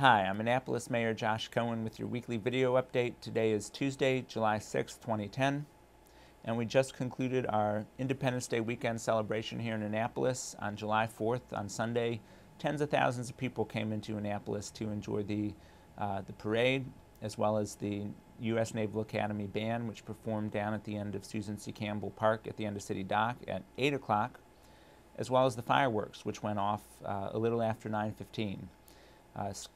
Hi, I'm Annapolis Mayor Josh Cohen with your weekly video update. Today is Tuesday, July 6, 2010, and we just concluded our Independence Day weekend celebration here in Annapolis. On July 4th, on Sunday, tens of thousands of people came into Annapolis to enjoy the parade, as well as the U.S. Naval Academy Band, which performed down at the end of Susan C. Campbell Park at the end of City Dock at 8 o'clock, as well as the fireworks, which went off a little after 9:15.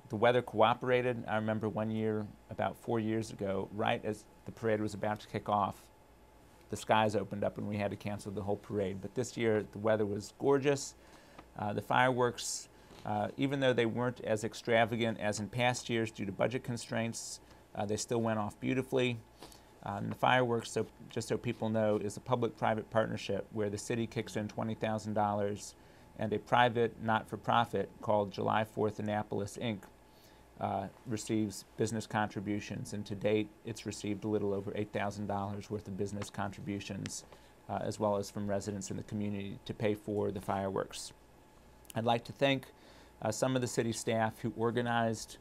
The weather cooperated. I remember one year, about 4 years ago, right as the parade was about to kick off, the skies opened up and we had to cancel the whole parade. But this year, the weather was gorgeous. The fireworks, even though they weren't as extravagant as in past years due to budget constraints, they still went off beautifully. And the fireworks, just so people know, is a public-private partnership where the city kicks in $20,000 and a private not-for-profit called July 4th Annapolis, Inc. Receives business contributions, and to date it's received a little over $8,000 worth of business contributions, as well as from residents in the community to pay for the fireworks. I'd like to thank some of the city staff who organized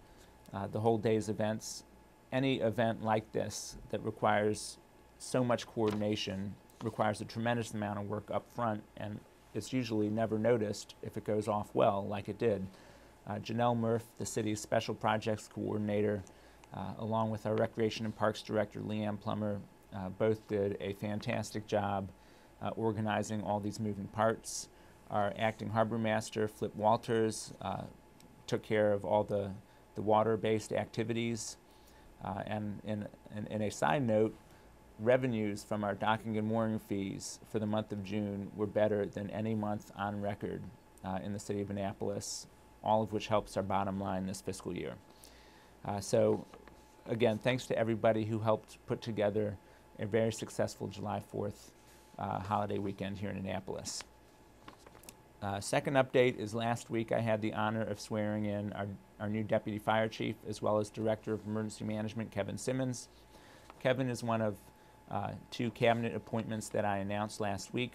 the whole day's events. Any event like this that requires so much coordination requires a tremendous amount of work up front, and it's usually never noticed if it goes off well, like it did. Janelle Murph, the city's special projects coordinator, along with our Recreation and Parks Director, Leanne Plummer, both did a fantastic job organizing all these moving parts. Our acting harbor master, Flip Walters, took care of all the water-based activities. And in a side note, revenues from our docking and mooring fees for the month of June were better than any month on record in the city of Annapolis, all of which helps our bottom line this fiscal year. So again, thanks to everybody who helped put together a very successful July 4th holiday weekend here in Annapolis. Second update is last week I had the honor of swearing in our new Deputy Fire Chief as well as Director of Emergency Management, Kevin Simmons. Kevin is one of two cabinet appointments that I announced last week,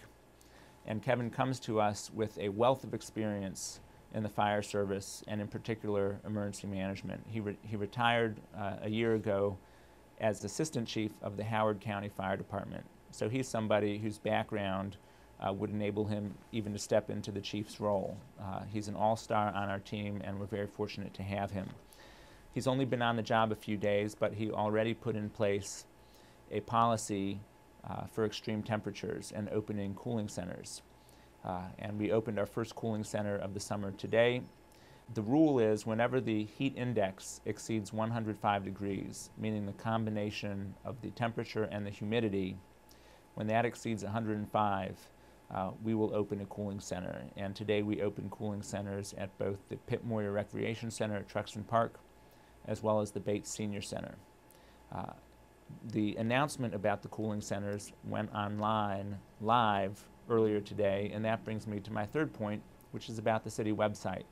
and Kevin comes to us with a wealth of experience in the fire service and in particular emergency management. He retired a year ago as Assistant Chief of the Howard County Fire Department. So he's somebody whose background would enable him even to step into the chief's role. He's an all-star on our team, and we're very fortunate to have him. He's only been on the job a few days, but he already put in place a policy for extreme temperatures and opening cooling centers. And we opened our first cooling center of the summer today. The rule is whenever the heat index exceeds 105 degrees, meaning the combination of the temperature and the humidity, when that exceeds 105, we will open a cooling center. And today we open cooling centers at both the Pitt Moyer Recreation Center at Truxtun Park, as well as the Bates Senior Center. The announcement about the cooling centers went online live earlier today, and that brings me to my third point, which is about the city website.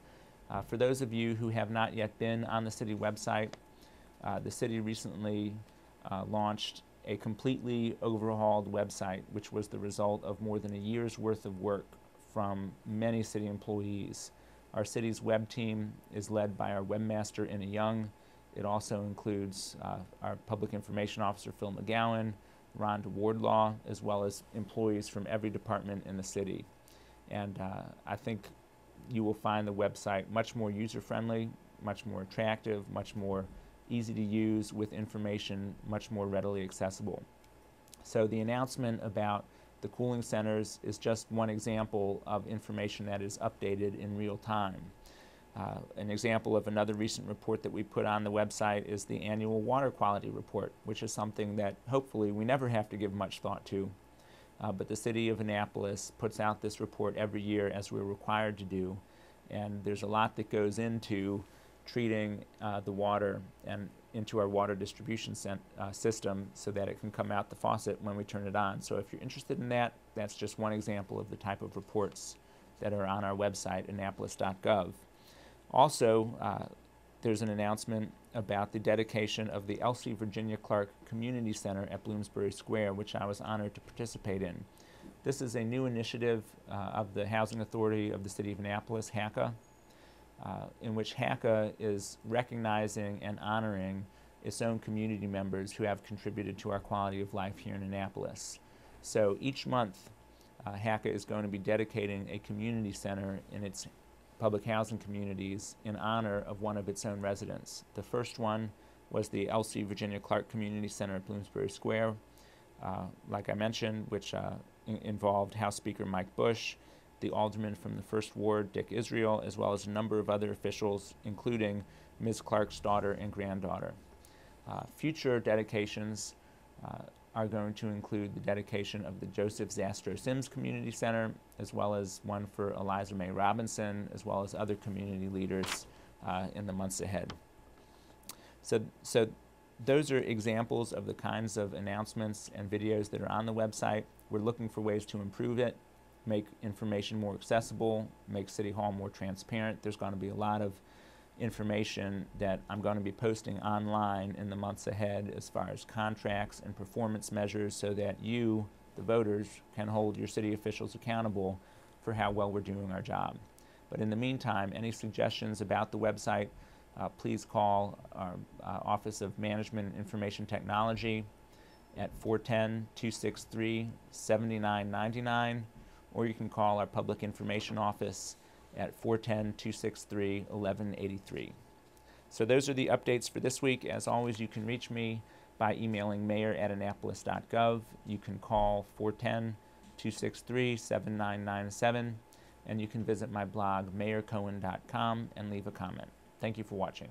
For those of you who have not yet been on the city website, the city recently launched a completely overhauled website, which was the result of more than a year's worth of work from many city employees. Our city's web team is led by our webmaster, Inna Young. It also includes our Public Information Officer, Phil McGowan, Rhonda Wardlaw, as well as employees from every department in the city. And I think you will find the website much more user-friendly, much more attractive, much more easy to use, with information much more readily accessible. So the announcement about the cooling centers is just one example of information that is updated in real time. An example of another recent report that we put on the website is the annual water quality report, which is something that hopefully we never have to give much thought to. But the city of Annapolis puts out this report every year, as we're required to do, and there's a lot that goes into treating the water and into our water distribution system so that it can come out the faucet when we turn it on. So if you're interested in that, that's just one example of the type of reports that are on our website, annapolis.gov. Also, there's an announcement about the dedication of the Elsie Virginia Clark Community Center at Bloomsbury Square, which I was honored to participate in. This is a new initiative of the Housing Authority of the City of Annapolis, HACA. in which HACA is recognizing and honoring its own community members who have contributed to our quality of life here in Annapolis. So each month, HACA is going to be dedicating a community center in its public housing communities in honor of one of its own residents. The first one was the L.C. Virginia Clark Community Center at Bloomsbury Square, like I mentioned, which involved House Speaker Mike Bush, the alderman from the First Ward, Dick Israel, as well as a number of other officials, including Ms. Clark's daughter and granddaughter. Future dedications are going to include the dedication of the Joseph Zastro Sims Community Center, as well as one for Eliza May Robinson, as well as other community leaders in the months ahead. So those are examples of the kinds of announcements and videos that are on the website. We're looking for ways to improve it, make information more accessible, make City Hall more transparent. There's going to be a lot of information that I'm going to be posting online in the months ahead as far as contracts and performance measures, so that you, the voters, can hold your city officials accountable for how well we're doing our job. But in the meantime, any suggestions about the website, please call our Office of Management and Information Technology at 410-263-7999, or you can call our Public Information Office at 410-263-1183. So those are the updates for this week. As always, you can reach me by emailing mayor@annapolis.gov. You can call 410-263-7997, and you can visit my blog mayorcohen.com and leave a comment. Thank you for watching.